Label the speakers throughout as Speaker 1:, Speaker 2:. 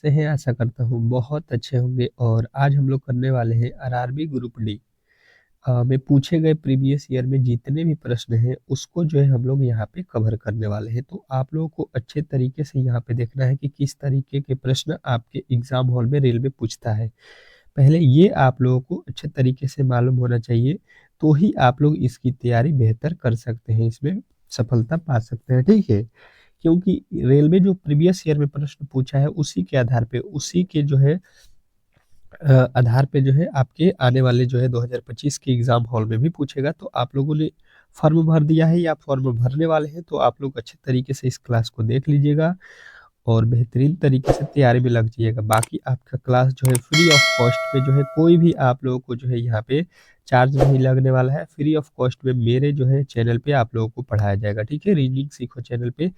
Speaker 1: से हैं, आशा करता हूँ बहुत अच्छे होंगे। और आज हम लोग करने वाले हैं आरआरबी ग्रुप डी में पूछे गए प्रीवियस ईयर में जितने भी प्रश्न हैं उसको जो है हम लोग यहाँ पे कवर करने वाले हैं। तो आप लोगों को अच्छे तरीके से यहाँ पे देखना है कि किस तरीके के प्रश्न आपके एग्जाम हॉल में रेलवे पूछता है। पहले ये आप लोगों को अच्छे तरीके से मालूम होना चाहिए, तो ही आप लोग इसकी तैयारी बेहतर कर सकते हैं, इसमें सफलता पा सकते हैं। ठीक है, क्योंकि रेलवे जो प्रीवियस ईयर में प्रश्न पूछा है उसी के आधार पे, उसी के जो है आधार पे जो है आपके आने वाले जो है 2025 के एग्जाम हॉल में भी पूछेगा। तो आप लोगों ने फॉर्म भर दिया है या फॉर्म भरने वाले हैं, तो आप लोग अच्छे तरीके से इस क्लास को देख लीजिएगा और बेहतरीन तरीके से तैयारी में लग जाइएगा। बाकी आपका क्लास जो है फ्री ऑफ कॉस्ट पे जो है, कोई भी आप लोगों को जो है यहाँ पे चार्ज नहीं लगने वाला है। फ्री ऑफ कॉस्ट में मेरे जो है चैनल पे आप लोगों को पढ़ाया जाएगा। ठीक है, रीजनिंग सीखो चैनल पे।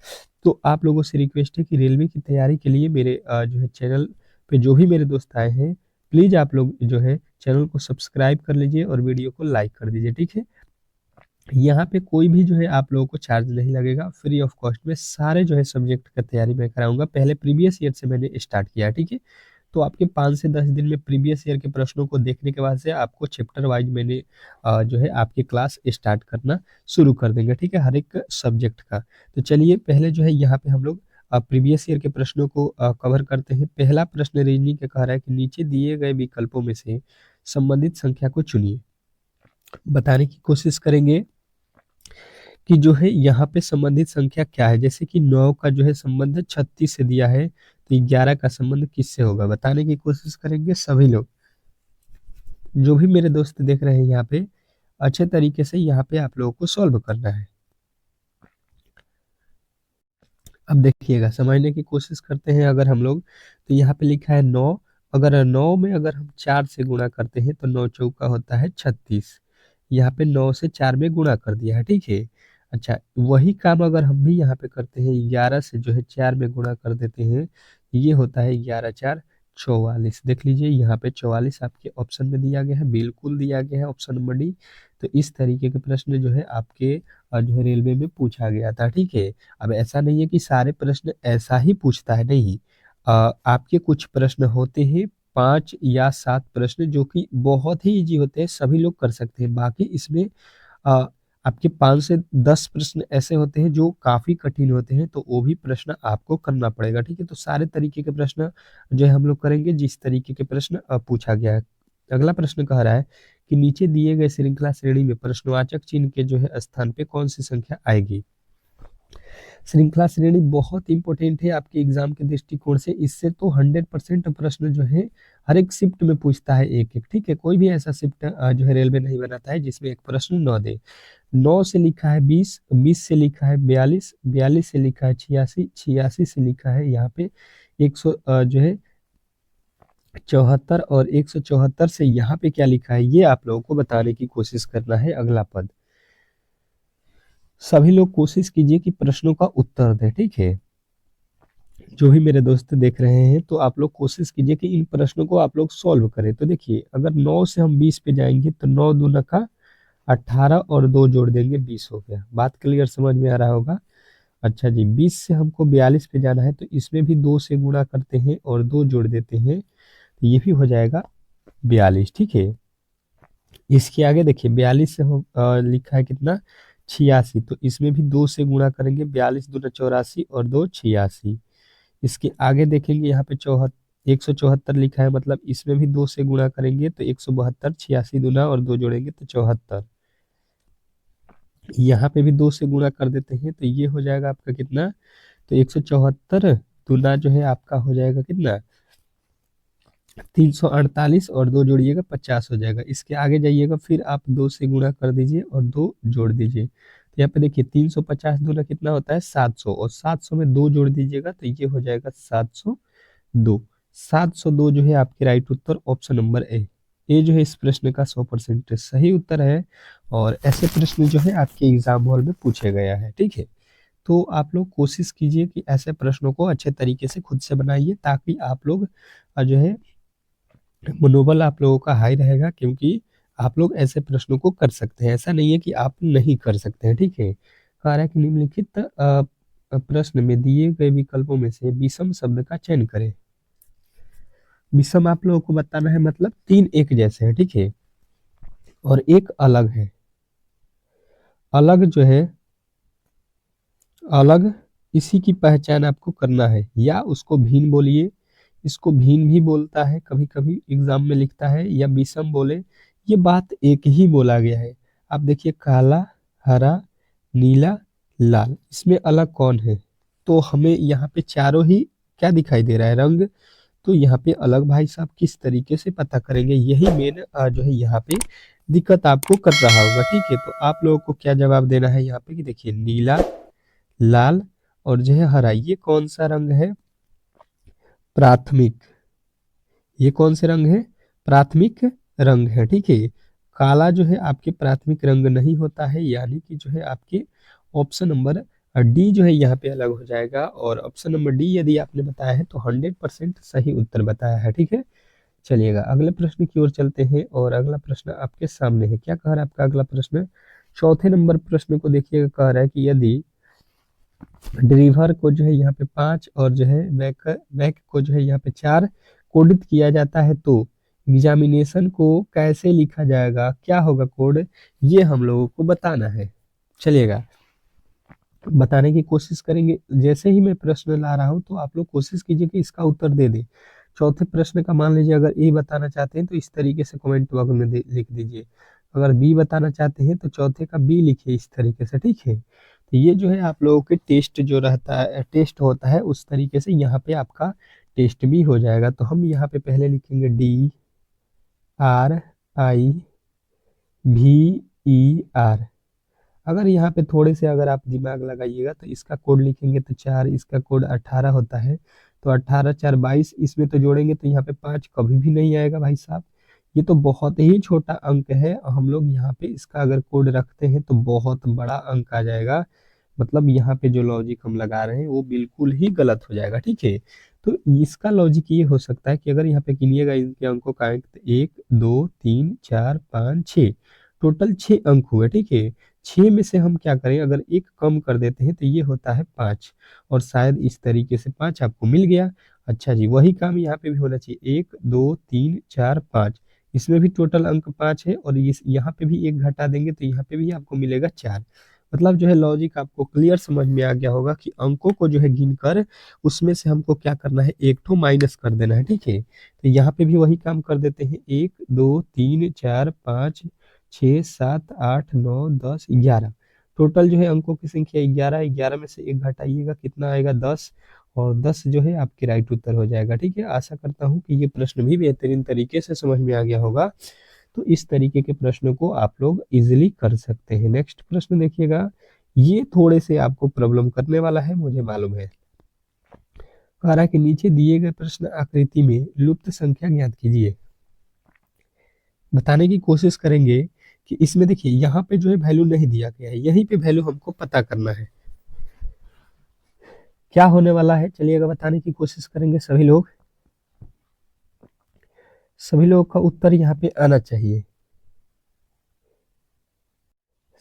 Speaker 1: तो आप लोगों से रिक्वेस्ट है कि रेलवे की तैयारी के लिए मेरे जो है चैनल पे जो भी मेरे दोस्त आए हैं, प्लीज़ आप लोग जो है चैनल को सब्सक्राइब कर लीजिए और वीडियो को लाइक कर दीजिए। ठीक है, यहाँ पे कोई भी जो है आप लोगों को चार्ज नहीं लगेगा, फ्री ऑफ कॉस्ट में सारे जो है सब्जेक्ट का तैयारी मैं कराऊंगा। पहले प्रीवियस ईयर से मैंने स्टार्ट किया है। ठीक है, तो आपके 5 से 10 दिन में प्रीवियस ईयर के प्रश्नों को देखने के बाद से आपको चैप्टर वाइज मैंने जो है आपकी क्लास स्टार्ट करना शुरू कर देंगे। ठीक है, हर एक सब्जेक्ट का। तो चलिए पहले जो है यहाँ पे हम लोग प्रीवियस ईयर के प्रश्नों को कवर करते हैं। पहला प्रश्न रीजनिंग का कह रहा है कि नीचे दिए गए विकल्पों में से संबंधित संख्या को चुनिए। बताने की कोशिश करेंगे कि जो है यहाँ पे संबंधित संख्या क्या है। जैसे कि 9 का जो है संबंध 36 से दिया है, तो 11 का संबंध किससे होगा, बताने की कोशिश करेंगे सभी लोग। जो भी मेरे दोस्त देख रहे हैं यहाँ पे, अच्छे तरीके से यहाँ पे आप लोगों को सॉल्व करना है। अब देखिएगा, समझने की कोशिश करते हैं। अगर हम लोग, तो यहाँ पे लिखा है 9, अगर 9 में अगर हम 4 से गुणा करते हैं तो 9 चौका होता है 36। यहाँ पे 9 से 4 में गुणा कर दिया है। ठीक है, अच्छा वही काम अगर हम भी यहाँ पे करते हैं, 11 से जो है 4 में गुणा कर देते हैं, ये होता है 11 4 44। देख लीजिए यहाँ पे 44 आपके ऑप्शन में दिया गया है, बिल्कुल दिया गया है ऑप्शन नंबर डी। तो इस तरीके के प्रश्न जो है आपके जो है रेलवे में पूछा गया था। ठीक है, अब ऐसा नहीं है कि सारे प्रश्न ऐसा ही पूछता है, नहीं। आपके कुछ प्रश्न होते हैं 5 या 7 प्रश्न जो कि बहुत ही इजी होते हैं, सभी लोग कर सकते हैं। बाकी इसमें अ, आपके 5 से 10 प्रश्न ऐसे होते हैं जो काफ़ी कठिन होते हैं, तो वो भी प्रश्न आपको करना पड़ेगा। ठीक है, तो सारे तरीके के प्रश्न जो है हम लोग करेंगे जिस तरीके के प्रश्न पूछा गया है। अगला प्रश्न कह रहा है कि नीचे दिए गए श्रृंखला श्रेणी में प्रश्नवाचक चिन्ह के जो है स्थान पे कौन सी संख्या आएगी। श्रृंखला श्रेणी बहुत इंपॉर्टेंट है आपके एग्जाम के दृष्टिकोण से। इससे तो 100% प्रश्न जो है हर एक शिफ्ट में पूछता है एक एक। ठीक है, कोई भी ऐसा शिफ्ट जो है रेलवे नहीं बनाता है जिसमें एक प्रश्न न दे। 9 से लिखा है 20, 20 से लिखा है 42, 42 से लिखा है 86, 86 से लिखा है यहाँ पे 100 जो है 74, और 174 से यहाँ पे क्या लिखा है ये आप लोगों को बताने की कोशिश करना है। अगला पद, सभी लोग कोशिश कीजिए कि प्रश्नों का उत्तर दें। ठीक है, जो भी मेरे दोस्त देख रहे हैं, तो आप लोग कोशिश कीजिए कि इन प्रश्नों को आप लोग सॉल्व करें। तो देखिए, अगर 9 से हम 20 पे जाएंगे तो 9 दूना का 18 और 2 जोड़ देंगे 20 हो गया। बात क्लियर समझ में आ रहा होगा। अच्छा जी, 20 से हमको 42 पे जाना है, तो इसमें भी 2 से गुणा करते हैं और 2 जोड़ देते हैं, तो ये भी हो जाएगा 42। ठीक है, इसके आगे देखिए 42 से लिखा है कितना 86, तो इसमें भी 2 से गुणा करेंगे, 42 दूना 84 और 2 86। इसके आगे देखेंगे यहाँ पे 174 लिखा है, मतलब इसमें भी 2 से गुणा करेंगे तो 172, 86 दूना और 2 जोड़ेंगे तो 74। यहाँ पे भी 2 से गुणा कर देते हैं, तो ये हो जाएगा आपका कितना, तो 174 दूना जो है आपका हो जाएगा कितना 348, और 2 जोड़िएगा 50 हो जाएगा। इसके आगे जाइएगा, फिर आप 2 से गुणा कर दीजिए और 2 जोड़ दीजिए, तो यहाँ पे देखिए 350 दूना कितना होता है 700, और 700 में 2 जोड़ दीजिएगा तो ये हो जाएगा 702। 702 जो है आपके right Uttar option number A जो है इस प्रश्न का 100% सही उत्तर है। और ऐसे प्रश्न जो है आपके एग्जाम हॉल में पूछे गया है। ठीक है, तो आप लोग कोशिश कीजिए कि ऐसे प्रश्नों को अच्छे तरीके से खुद से बनाइए, ताकि आप लोग जो है मनोबल आप लोगों का हाई रहेगा, क्योंकि आप लोग ऐसे प्रश्नों को कर सकते हैं। ऐसा नहीं है कि आप नहीं कर सकते हैं। ठीक है, कह रहा है कि निम्नलिखित प्रश्न में दिए गए विकल्पों में से विषम शब्द का चयन करें। विषम आप लोगों को बताना है, मतलब 3 एक जैसे हैं, ठीक है, और एक अलग है। अलग जो है, अलग, इसी की पहचान आपको करना है, या उसको भिन्न बोलिए, इसको भिन्न भी बोलता है, कभी कभी एग्जाम में लिखता है, या विषम बोले, ये बात एक ही बोला गया है। आप देखिए, काला, हरा, नीला, लाल, इसमें अलग कौन है? तो हमें यहाँ पे चारों ही क्या दिखाई दे रहा है? रंग। तो यहाँ पे अलग भाई साहब किस तरीके से पता करेंगे, यही मेन जो है यहाँ पे दिक्कत आपको कर रहा होगा, ठीक है। तो आप लोगों को क्या जवाब देना है यहाँ पे कि देखिए, नीला, लाल और जो है हरा, ये कौन सा रंग है? प्राथमिक। ये कौन से रंग है? प्राथमिक रंग है, ठीक है। काला जो है आपके प्राथमिक रंग नहीं होता है, यानी कि जो है आपके ऑप्शन नंबर डी जो है यहाँ पे अलग हो जाएगा, और ऑप्शन नंबर डी यदि आपने बताया है तो 100% सही उत्तर बताया है, ठीक है। चलिएगा अगले प्रश्न की ओर चलते हैं, और अगला प्रश्न आपके सामने है। क्या कह रहा है आपका अगला प्रश्न? चौथे नंबर प्रश्न को देखिएगा, कह रहा है कि यदि ड्रीवर को जो है यहाँ पे 5 और जो है वैक वैक को जो है यहाँ पे 4 कोडित किया जाता है, तो एग्जामिनेशन को कैसे लिखा जाएगा, क्या होगा कोड, ये हम लोगों को बताना है। चलिएगा बताने की कोशिश करेंगे। जैसे ही मैं प्रश्न ला रहा हूँ तो आप लोग कोशिश कीजिए कि इसका उत्तर दे दें। चौथे प्रश्न का मान लीजिए अगर ए बताना चाहते हैं तो इस तरीके से कमेंट बॉक्स में लिख दीजिए। अगर बी बताना चाहते हैं तो चौथे का बी लिखिए इस तरीके से, ठीक है। तो ये जो है आप लोगों के टेस्ट जो रहता है, टेस्ट होता है, उस तरीके से यहाँ पे आपका टेस्ट भी हो जाएगा। तो हम यहाँ पे पहले लिखेंगे DRIVER। अगर यहाँ पे थोड़े से अगर आप दिमाग लगाइएगा तो इसका कोड लिखेंगे तो 4, इसका कोड 18 होता है, तो 18 4 22, इसमें तो जोड़ेंगे तो यहाँ पे 5 कभी भी नहीं आएगा भाई साहब। ये तो बहुत ही छोटा अंक है, हम लोग यहाँ पे इसका अगर कोड रखते हैं तो बहुत बड़ा अंक आ जाएगा। मतलब यहाँ पे जो लॉजिक हम लगा रहे हैं वो बिल्कुल ही गलत हो जाएगा, ठीक है। तो इसका लॉजिक ये हो सकता है कि अगर यहाँ पे गिनिएगा इनके अंकों का अंक, 1 2 3 4 5 6, टोटल 6 अंक हुए, ठीक है। 6 में से हम क्या करें, अगर एक कम कर देते हैं तो ये होता है 5, और शायद इस तरीके से 5 आपको मिल गया। अच्छा जी, वही काम यहाँ पे भी होना चाहिए, 1 2 3 4 5, इसमें भी टोटल अंक 5 है, और इस यहाँ पे भी एक घटा देंगे तो यहाँ पे भी आपको मिलेगा 4। मतलब जो है लॉजिक आपको क्लियर समझ में आ गया होगा कि अंकों को जो है गिनकर उसमें से हमको क्या करना है, एक ठो माइनस कर देना है, ठीक है। तो यहाँ पे भी वही काम कर देते हैं, 1 2 3 4 5 6 7 8 9 10 11, टोटल जो है अंकों की संख्या 11। 11 में से एक घटाइएगा, कितना आएगा? 10, और 10 जो है आपके राइट उत्तर हो जाएगा, ठीक है। आशा करता हूँ कि ये प्रश्न भी बेहतरीन तरीके से समझ में आ गया होगा। तो इस तरीके के प्रश्नों को आप लोग इजीली कर सकते हैं। नेक्स्ट प्रश्न देखिएगा, ये थोड़े से आपको प्रॉब्लम करने वाला है, मुझे मालूम है। कह रहा है कि नीचे दिए गए प्रश्न आकृति में लुप्त संख्या ज्ञात कीजिए। बताने की कोशिश करेंगे कि इसमें देखिए यहाँ पे जो है वैल्यू नहीं दिया गया है, यहीं पे वैल्यू हमको पता करना है क्या होने वाला है। चलिएगा बताने की कोशिश करेंगे सभी लोग। सभी लोगों का उत्तर यहाँ पे आना चाहिए,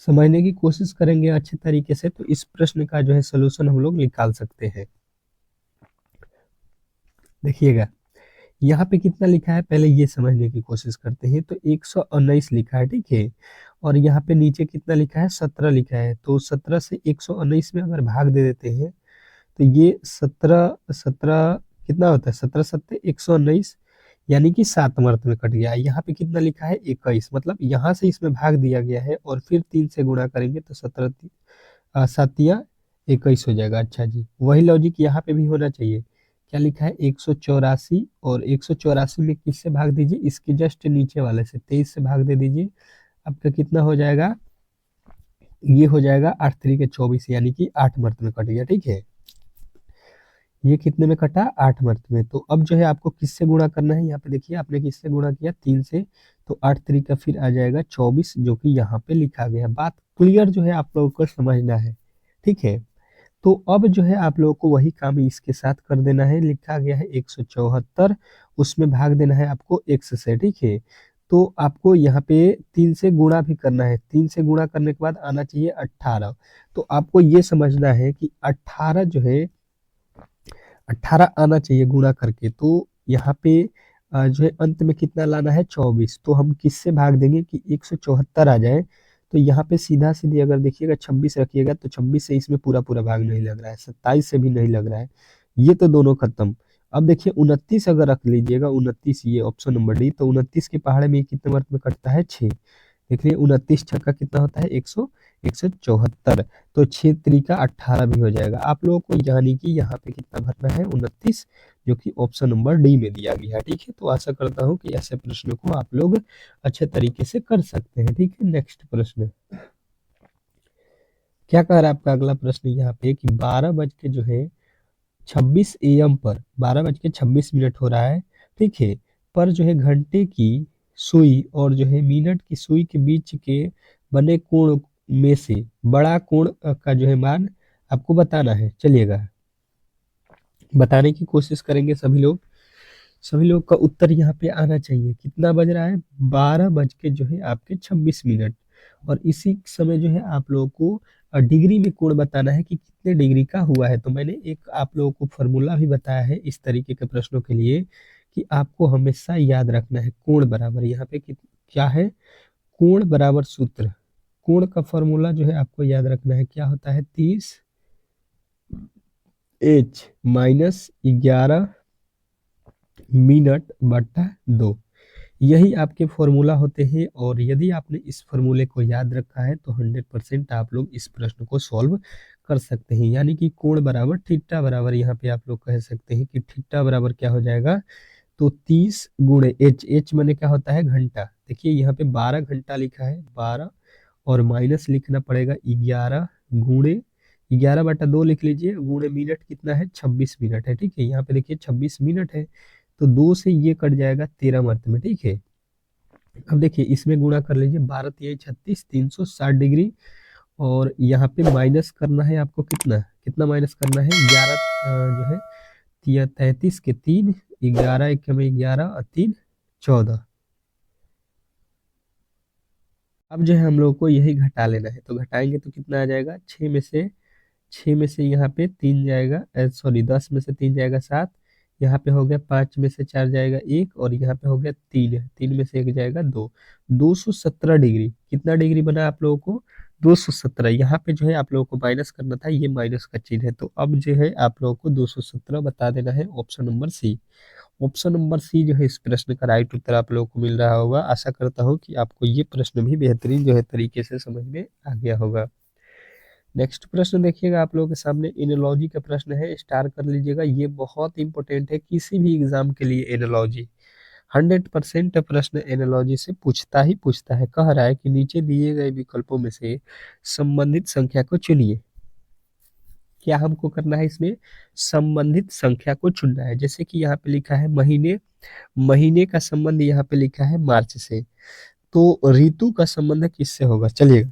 Speaker 1: समझने की कोशिश करेंगे अच्छे तरीके से, तो इस प्रश्न का जो है सलूशन हम लोग निकाल सकते हैं। देखिएगा यहाँ पे कितना लिखा है, पहले ये समझने की कोशिश करते हैं। तो 119 लिखा है, ठीक है। और यहाँ पे नीचे कितना लिखा है? 17 लिखा है। तो 17 से 119 में अगर भाग दे देते हैं तो ये 17 17 कितना होता है? 17 सत्ते 119, यानी कि 7 मार्क में कट गया। यहाँ पे कितना लिखा है? 21, मतलब यहाँ से इसमें भाग दिया गया है और फिर 3 से गुणा करेंगे तो 7 21 हो जाएगा। अच्छा जी, वही लॉजिक यहाँ पे भी होना चाहिए। क्या लिखा है? 184, और 184 में किससे भाग दीजिए? इसके जस्ट नीचे वाले से 23 से भाग दे दीजिए। आपका कितना हो जाएगा? ये हो जाएगा 8 3 24, यानी कि 8 मार्क में कट गया, ठीक है। ये कितने में कटा? 8 मार्क में। तो अब जो है आपको किससे गुणा करना है? यहाँ पे देखिए आपने किससे गुणा किया? 3 से। तो 8 3 का फिर आ जाएगा 24, जो कि यहाँ पे लिखा गया। बात क्लियर जो है आप लोगों को समझना है, ठीक है। तो अब जो है आप लोगों को वही काम इसके साथ कर देना है। लिखा गया है 174, उसमें भाग देना है आपको x से, ठीक है। तो आपको यहाँ पे 3 से गुणा भी करना है। 3 से गुणा करने के बाद आना चाहिए 18। तो आपको ये समझना है कि 18 जो है 18 आना चाहिए गुणा करके। तो यहाँ पे जो है अंत में कितना लाना है 24, तो हम किससे भाग देंगे कि 174 आ जाए। तो यहाँ पे सीधा सीधी अगर देखिएगा 26 रखिएगा तो 26 से इसमें पूरा पूरा भाग नहीं लग रहा है, 27 से भी नहीं लग रहा है, ये तो दोनों खत्म। अब देखिए 29 अगर रख लीजिएगा, 29 ये ऑप्शन नंबर डी, तो 29 के पहाड़े में कितने वर्ग में कटता है 6। देखिए 29 छक्का कितना होता है 174, तो 6 त्रिका 18 भी हो जाएगा आप लोगों को, यानी कि यहाँ पे कितना भरना है 29, जो कि ऑप्शन नंबर डी में दिया गया है। ठीक है, तो आशा करता हूँ कि ऐसे प्रश्नों को आप लोग अच्छे तरीके से कर सकते हैं। ठीक है, नेक्स्ट प्रश्न क्या कह रहा है आपका अगला प्रश्न यहाँ पे कि 12 बज के जो है 26 AM पर 12 बज के 26 मिनट हो रहा है, ठीक है, पर जो है घंटे की सुई और जो है मिनट की सुई के बीच के बने कोण में से बड़ा कोण का जो है मान आपको बताना है। चलिएगा बताने की कोशिश करेंगे सभी लोग, सभी लोग का उत्तर यहाँ पे आना चाहिए। कितना बज रहा है 12 बज के जो है आपके 26 मिनट, और इसी समय जो है आप लोगों को डिग्री में कोण बताना है कि कितने डिग्री का हुआ है। तो मैंने एक आप लोगों को फॉर्मूला भी बताया है इस तरीके के प्रश्नों के लिए कि आपको हमेशा याद रखना है कोण बराबर यहाँ पे क्या है, कोण बराबर सूत्र, कोण का फॉर्मूला जो है आपको याद रखना है, क्या होता है 30H माइनस 11 मिनट/2, यही आपके फॉर्मूला होते हैं। और यदि आपने इस फॉर्मूले को याद रखा है तो 100% आप लोग इस प्रश्न को सॉल्व कर सकते हैं। यानी कि कोण बराबर थीटा बराबर यहाँ पे आप लोग कह सकते हैं कि थीटा बराबर क्या हो जाएगा, तो 30 गुणे एच, एच माने क्या होता है घंटा। देखिए यहाँ पे 12 घंटा लिखा है, 12 और माइनस लिखना पड़ेगा 11 गुणे 11/2 लिख लीजिए, गुणे मिनट कितना है 26 मिनट है। ठीक है, यहाँ पे देखिए 26 मिनट है, तो 2 से ये कट जाएगा 13 मर्त में। ठीक है, अब देखिए इसमें गुणा कर लीजिए, 12 तिया 36, 360 डिग्री, और यहाँ पे माइनस करना है आपको, कितना कितना माइनस करना है 11 जो है तिया 33 के 3, 11 एक में 11 और 3 14। अब जो है हम लोग को यही घटा लेना है, तो घटाएंगे तो कितना आ जाएगा, 6 में से यहाँ पे 3 जाएगा, सॉरी 10 में से 3 जाएगा 7, यहाँ पे हो गया 5 में से 4 जाएगा 1, और यहाँ पे हो गया 3, 3 में से 1 जाएगा 2, 217 डिग्री। कितना डिग्री बना आप लोगों को 217, यहाँ पे जो है आप लोगों को माइनस करना था, ये माइनस का चिन्ह है, तो अब जो है आप लोगों को 217 बता देना है, option number C. Option number C जो है इस प्रश्न का राइट उत्तर आप लोगों को मिल रहा होगा। आशा करता हूँ कि आपको ये प्रश्न भी बेहतरीन जो है तरीके से समझ में आ गया होगा। नेक्स्ट प्रश्न देखिएगा आप लोगों के सामने एनालॉजी का प्रश्न है, स्टार कर लीजिएगा, ये बहुत इंपॉर्टेंट है किसी भी एग्जाम के लिए। एनालॉजी 100% प्रश्न एनालॉजी से पूछता ही पूछता है। कह रहा है कि नीचे दिए गए विकल्पों में से संबंधित संख्या को चुनिए। क्या हमको करना है इसमें, संबंधित संख्या को चुनना है। जैसे कि यहाँ पे लिखा है महीने, महीने का संबंध यहाँ पे लिखा है मार्च से, तो ऋतु का संबंध किससे होगा। चलिए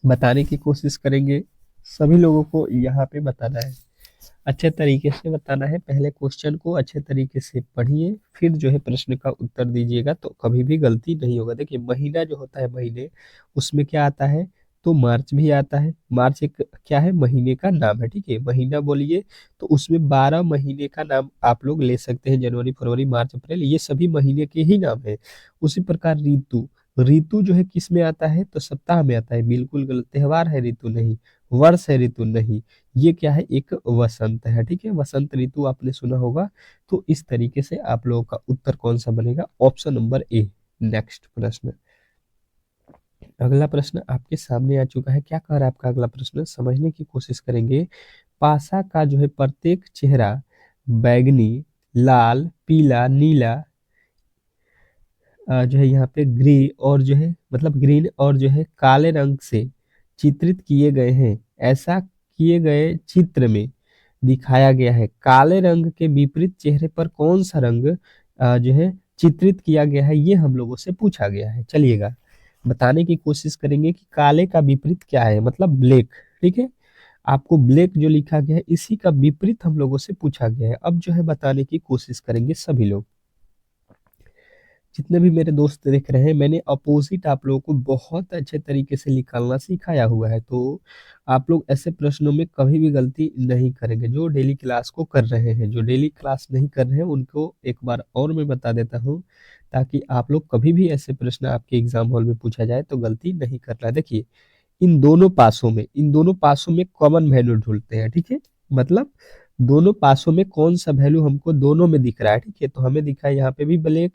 Speaker 1: बताने की कोशिश करेंगे, सभी लोगों को यहाँ पे बताना है, अच्छे तरीके से बताना है। पहले क्वेश्चन को अच्छे तरीके से पढ़िए, फिर जो है प्रश्न का उत्तर दीजिएगा, तो कभी भी गलती नहीं होगा। देखिए महीना जो होता है महीने, उसमें क्या आता है, तो मार्च भी आता है। मार्च एक क्या है, महीने का नाम है। ठीक है, महीना बोलिए तो उसमें 12 महीने का नाम आप लोग ले सकते हैं, जनवरी फरवरी मार्च अप्रैल, ये सभी महीने के ही नाम है। उसी प्रकार ऋतु, ऋतु जो है किस में आता है, तो सप्ताह में आता है। बिल्कुल गलत, त्योहार है ऋतु नहीं, वर्ष है ऋतु नहीं, ये क्या है, एक वसंत है। ठीक है, वसंत ऋतु आपने सुना होगा। तो इस तरीके से आप लोगों का उत्तर कौन सा बनेगा, ऑप्शन नंबर ए। नेक्स्ट प्रश्न, अगला प्रश्न आपके सामने आ चुका है। क्या कह रहा है आपका अगला प्रश्न, समझने की कोशिश करेंगे। पासा का जो है प्रत्येक चेहरा बैगनी, लाल, पीला, नीला, जो है यहाँ पे ग्रे और जो है मतलब ग्रीन और जो है काले रंग से चित्रित किए गए हैं। ऐसा किए गए चित्र में दिखाया गया है, काले रंग के विपरीत चेहरे पर कौन सा रंग जो है चित्रित किया गया है, ये हम लोगों से पूछा गया है। चलिएगा बताने की कोशिश करेंगे कि काले का विपरीत क्या है, मतलब ब्लैक। ठीक है, आपको ब्लैक जो लिखा गया है इसी का विपरीत हम लोगों से पूछा गया है। अब जो है बताने की कोशिश करेंगे सभी लोग। जितने भी मेरे दोस्त देख रहे हैं, मैंने अपोजिट आप लोगों को बहुत अच्छे तरीके से निकालना सिखाया हुआ है, तो आप लोग ऐसे प्रश्नों में कभी भी गलती नहीं करेंगे। जो डेली क्लास को कर रहे हैं, जो डेली क्लास नहीं कर रहे हैं, उनको एक बार और मैं बता देता हूँ, ताकि आप लोग कभी भी ऐसे प्रश्न आपके एग्जाम हॉल में पूछा जाए तो गलती नहीं करना। देखिए, इन दोनों पासों में कॉमन वैल्यू ढूंढते हैं, ठीक है। मतलब दोनों पासों में कौन सा वैल्यू हमको दोनों में दिख रहा है, ठीक है। तो हमें दिखा है यहाँ पे भी ब्लैक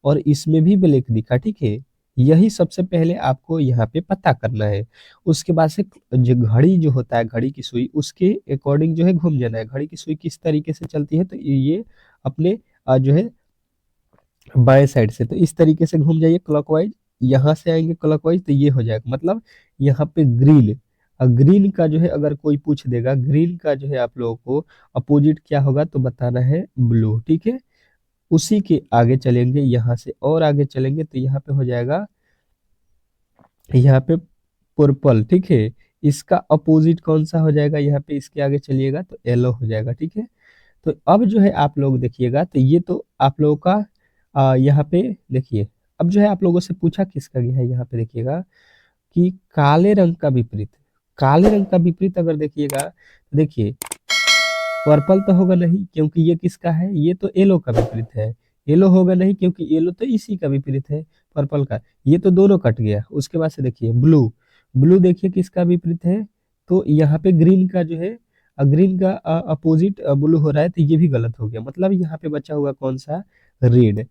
Speaker 1: और इसमें भी ब्लैक दिखा, ठीक है। यही सबसे पहले आपको यहाँ पे पता करना है। उसके बाद से जो घड़ी जो होता है, घड़ी की सुई, उसके अकॉर्डिंग जो है घूम जाना है। घड़ी की सुई किस तरीके से चलती है, तो ये अपने जो है बाएं साइड से, तो इस तरीके से घूम जाइए क्लॉकवाइज। यहाँ से आएंगे क्लॉकवाइज तो ये हो जाएगा, मतलब यहाँ पे ग्रीन। ग्रीन का जो है अगर कोई पूछ देगा, ग्रीन का जो है आप लोगों को अपोजिट क्या होगा तो बताना है ब्लू, ठीक है। उसी के आगे चलेंगे, यहाँ से और आगे चलेंगे तो यहाँ पे हो जाएगा, यहाँ पे पर्पल, ठीक है। इसका अपोजिट कौन सा हो जाएगा, यहाँ पे इसके आगे चलिएगा तो येलो हो जाएगा, ठीक है। तो अब जो है आप लोग देखिएगा, तो ये तो आप लोगों का यहाँ पे देखिए, अब जो है आप लोगों से पूछा किसका गया है, यहाँ पे देखिएगा कि काले रंग का विपरीत अगर देखिएगा तो देखिए पर्पल तो होगा नहीं, क्योंकि ये किसका है, ये तो येलो का विपरीत है। येलो होगा नहीं, क्योंकि येलो तो इसी का विपरीत है, पर्पल का। ये तो दोनों कट गया। उसके बाद से देखिए ब्लू, ब्लू देखिए किसका विपरीत है, तो यहाँ पे ग्रीन का जो है, ग्रीन का अपोजिट ब्लू हो रहा है, तो ये भी गलत हो गया। मतलब यहाँ पे बचा हुआ कौन सा, रेड।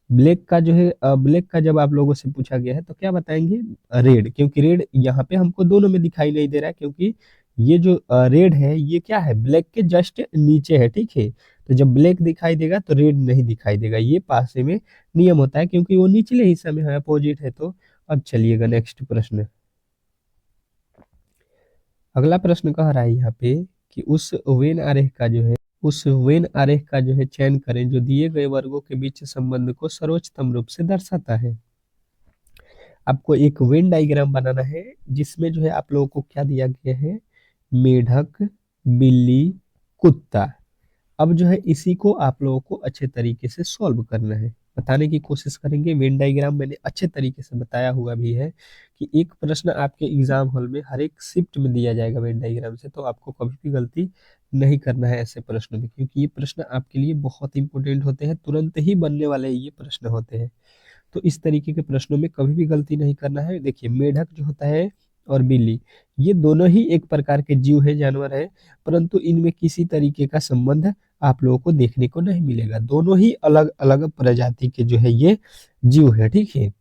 Speaker 1: ब्लैक का जो है, ब्लैक का जब आप लोगों से पूछा गया है तो क्या बताएंगे, रेड, क्योंकि रेड यहाँ पे हमको दोनों में दिखाई नहीं दे रहा है, क्योंकि ये जो रेड है ये क्या है, ब्लैक के जस्ट नीचे है, ठीक है। तो जब ब्लैक दिखाई देगा तो रेड नहीं दिखाई देगा, ये पासे में नियम होता है, क्योंकि वो निचले हिस्से में है, अपोजिट है। तो अब चलिएगा नेक्स्ट प्रश्न। अगला प्रश्न कह रहा है यहाँ पे कि उस वेन आरेख का जो है चयन करें जो दिए गए वर्गों के बीच संबंध को सर्वोच्चतम रूप से दर्शाता है। आपको एक वेन डायग्राम बनाना है, जिसमें जो है आप लोगों को क्या दिया गया है, मेढक, बिल्ली, कुत्ता। अब जो है इसी को आप लोगों को अच्छे तरीके से सॉल्व करना है, बताने की कोशिश करेंगे। वेन डायग्राम मैंने अच्छे तरीके से बताया हुआ भी है कि एक प्रश्न आपके एग्जाम हॉल में हर एक शिफ्ट में दिया जाएगा वेन डायग्राम से, तो आपको कभी भी गलती नहीं करना है ऐसे प्रश्नों में, क्योंकि ये प्रश्न आपके लिए बहुत इंपॉर्टेंट होते हैं, तुरंत ही बनने वाले ये प्रश्न होते हैं। तो इस तरीके के प्रश्नों में कभी भी गलती नहीं करना है। देखिए, मेढक जो होता है और बिल्ली, ये दोनों ही एक प्रकार के जीव है, जानवर है, परंतु इनमें किसी तरीके का संबंध आप लोगों को देखने को नहीं मिलेगा। दोनों ही अलग अलग प्रजाति के जो है ये जीव है, ठीक है।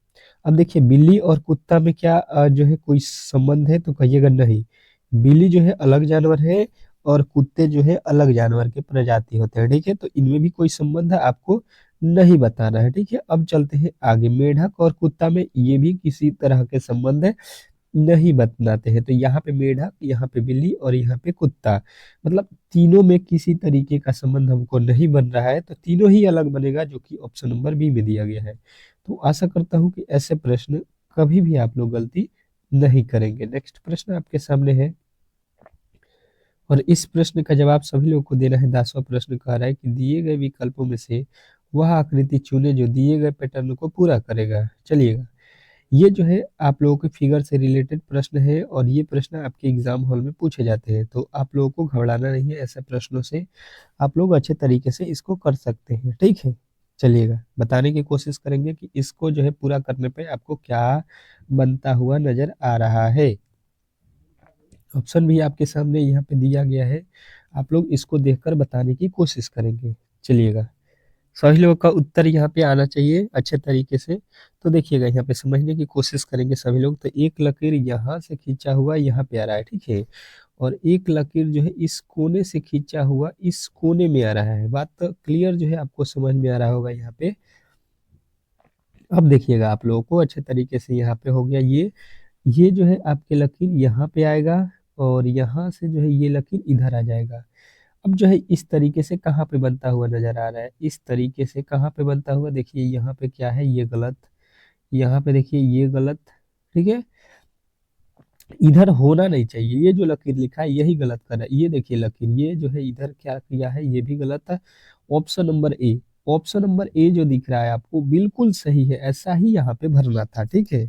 Speaker 1: अब देखिए, बिल्ली और कुत्ता में क्या जो है कोई संबंध है, तो कहिएगा नहीं। बिल्ली जो है अलग जानवर है और कुत्ते जो है अलग जानवर के प्रजाति होते हैं, ठीक है। तो इनमें भी कोई संबंध आपको नहीं बताना है, ठीक है। अब चलते हैं आगे, मेढक और कुत्ता में ये भी किसी तरह के संबंध नहीं बतलाते हैं। तो यहाँ पे मेढक, यहाँ पे बिल्ली और यहाँ पे कुत्ता, मतलब तीनों में किसी तरीके का संबंध हमको नहीं बन रहा है, तो तीनों ही अलग बनेगा, जो कि ऑप्शन नंबर बी में दिया गया है। तो आशा करता हूँ कि ऐसे प्रश्न कभी भी आप लोग गलती नहीं करेंगे। नेक्स्ट प्रश्न आपके सामने है, और इस प्रश्न का जवाब सभी लोगों को देना है। 10वां प्रश्न कह रहा है कि दिए गए विकल्पों में से वह आकृति चुने जो दिए गए पैटर्न को पूरा करेगा। चलिएगा, ये जो है आप लोगों के फिगर से रिलेटेड प्रश्न है, और ये प्रश्न आपके एग्जाम हॉल में पूछे जाते हैं, तो आप लोगों को घबराना नहीं है। ऐसे प्रश्नों से आप लोग अच्छे तरीके से इसको कर सकते हैं, ठीक है। चलिएगा, बताने की कोशिश करेंगे कि इसको जो है पूरा करने पे आपको क्या बनता हुआ नजर आ रहा है। ऑप्शन भी आपके सामने यहाँ पे दिया गया है, आप लोग इसको देखकर बताने की कोशिश करेंगे। चलिएगा, सभी लोगों का उत्तर यहाँ पे आना चाहिए अच्छे तरीके से। तो देखिएगा, यहाँ पे समझने की कोशिश करेंगे सभी लोग। तो एक लकीर यहाँ से खींचा हुआ यहाँ पे आ रहा है, ठीक है, और एक लकीर जो है इस कोने से खींचा हुआ इस कोने में आ रहा है। बात तो क्लियर जो है आपको समझ में आ रहा होगा यहाँ पे। अब देखिएगा, आप लोगों को अच्छे तरीके से यहाँ पे हो गया, ये जो है आपके लकीर यहाँ पे आएगा, और यहाँ से जो है ये लकीर इधर आ जाएगा। अब जो है इस तरीके से कहाँ पे बनता हुआ नजर आ रहा है, इस तरीके से कहाँ पे बनता हुआ, देखिए यहाँ पे क्या है, ये गलत, यहाँ पे देखिए ये गलत, ठीक है। इधर होना नहीं चाहिए, ये जो लकीर लिखा है यही गलत कर रहा है। ये देखिए लकीर, ये जो है इधर क्या किया है, ये भी गलत है। Option number A, option number A जो दिख रहा है आपको बिल्कुल सही है, ऐसा ही यहाँ पे भरना था। ठीक है,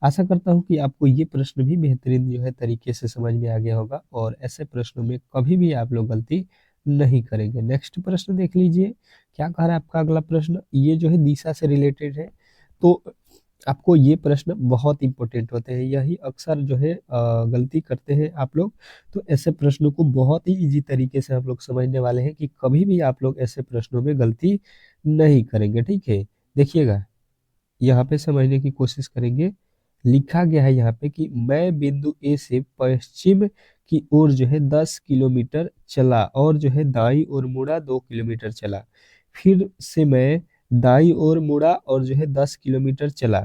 Speaker 1: आशा करता हूँ कि आपको ये प्रश्न भी बेहतरीन जो है तरीके से समझ में आ गया होगा और ऐसे प्रश्नों में कभी भी आप लोग गलती नहीं करेंगे। नेक्स्ट प्रश्न देख लीजिए, क्या कह रहा है आपका अगला प्रश्न, ये जो है दिशा से रिलेटेड है। तो आपको ये प्रश्न बहुत इंपॉर्टेंट होते हैं, यही अक्सर जो है गलती करते हैं आप लोग। तो ऐसे प्रश्नों को बहुत ही इजी तरीके से आप लोग समझने वाले हैं कि कभी भी आप लोग ऐसे प्रश्नों में गलती नहीं करेंगे। ठीक है, देखिएगा यहाँ पे समझने की कोशिश करेंगे। लिखा गया है यहाँ पे कि मैं बिंदु ए से पश्चिम की ओर जो है 10 किलोमीटर चला और जो है दाई ओर मुड़ा 2 किलोमीटर चला। फिर से मैं दाई ओर मुड़ा और जो है 10 किलोमीटर चला,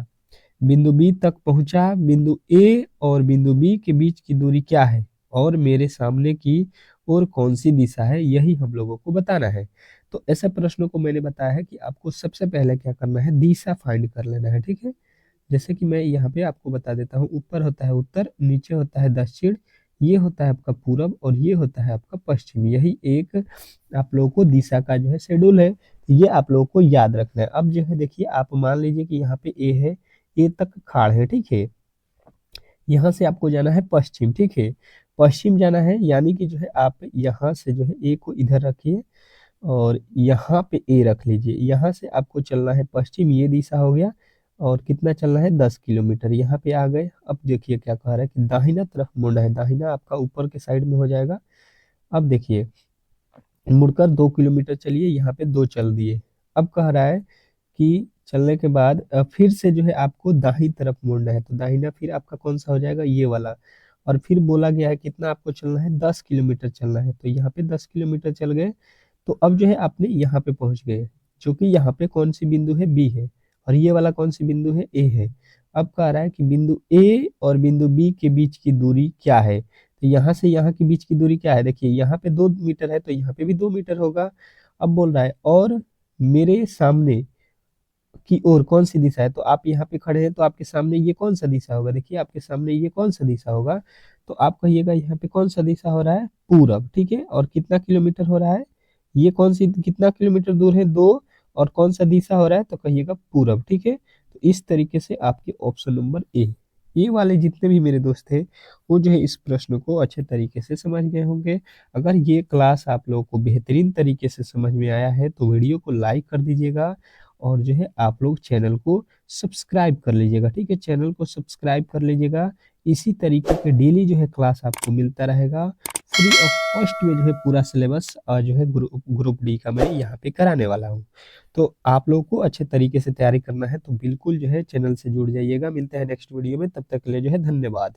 Speaker 1: बिंदु बी तक पहुंचा। बिंदु ए और बिंदु बी के बीच की दूरी क्या है और मेरे सामने की ओर कौन सी दिशा है, यही हम लोगों को बताना है। तो ऐसे प्रश्नों को मैंने बताया है कि आपको सबसे पहले क्या करना है, दिशा फाइंड कर लेना है। ठीक है, जैसे कि मैं यहाँ पे आपको बता देता हूँ, ऊपर होता है उत्तर, नीचे होता है दक्षिण, ये होता है आपका पूरब और ये होता है आपका पश्चिम। यही एक आप लोगों को दिशा का जो है शेड्यूल है, ये आप लोगों को याद रखना है। अब जो है देखिए, आप मान लीजिए कि यहाँ पे ए है, ए तक खाड़ है। ठीक है, यहाँ से आपको जाना है पश्चिम। ठीक है, पश्चिम जाना है, यानी कि जो है आप यहाँ से जो है ए को इधर रखिए और यहाँ पे ए रख लीजिए। यहाँ से आपको चलना है पश्चिम, ये दिशा हो गया। और कितना चलना है, 10 किलोमीटर। यहाँ पे आ गए। अब देखिए क्या कह रहा है कि दाहिना तरफ मुड़ना है, दाहिना आपका ऊपर के साइड में हो जाएगा। अब देखिए मुड़कर 2 किलोमीटर चलिए, यहाँ पे 2 चल दिए। अब कह रहा है कि चलने के बाद फिर से जो है आपको दाहिनी तरफ मुड़ना है, तो दाहिना फिर आपका कौन सा हो जाएगा, ये वाला। और फिर बोला गया है कितना आपको चलना है, 10 किलोमीटर चलना है, तो यहाँ पे 10 किलोमीटर चल गए। तो अब जो है आपने यहाँ पे पहुंच गए, जो कि यहाँ पे कौन सी बिंदु है, बी है, और ये वाला कौन सी बिंदु है, ए है। अब कह रहा है कि बिंदु ए और बिंदु बी के बीच की दूरी क्या है। तो यहाँ से यहाँ के बीच की दूरी क्या है, देखिए यहाँ पे 2 मीटर है, तो यहाँ पे भी 2 मीटर होगा। अब बोल रहा है और मेरे सामने की ओर कौन सी दिशा है, तो आप यहाँ पे खड़े हैं, तो आपके सामने ये कौन सा दिशा होगा, देखिए आपके सामने ये कौन सा दिशा होगा। तो आप कहिएगा यहाँ पे कौन सा दिशा हो रहा है, पूरब। ठीक है, और कितना किलोमीटर हो रहा है, ये कौन सी कितना किलोमीटर दूर है, 2। और कौन सा दिशा हो रहा है, तो कहिएगा पूरब। ठीक है, तो इस तरीके से आपके ऑप्शन नंबर ए, ये वाले जितने भी मेरे दोस्त थे वो जो है इस प्रश्न को अच्छे तरीके से समझ गए होंगे। अगर ये क्लास आप लोगों को बेहतरीन तरीके से समझ में आया है तो वीडियो को लाइक कर दीजिएगा और जो है आप लोग चैनल को सब्सक्राइब कर लीजिएगा। ठीक है, चैनल को सब्सक्राइब कर लीजिएगा। इसी तरीके के डेली जो है क्लास आपको मिलता रहेगा फ्री ऑफ कॉस्ट में, जो है पूरा सिलेबस जो है ग्रुप डी का मैं यहाँ पे कराने वाला हूँ। तो आप लोगों को अच्छे तरीके से तैयारी करना है तो बिल्कुल जो है चैनल से जुड़ जाइएगा। मिलते हैं नेक्स्ट वीडियो में, तब तक के लिए जो है धन्यवाद।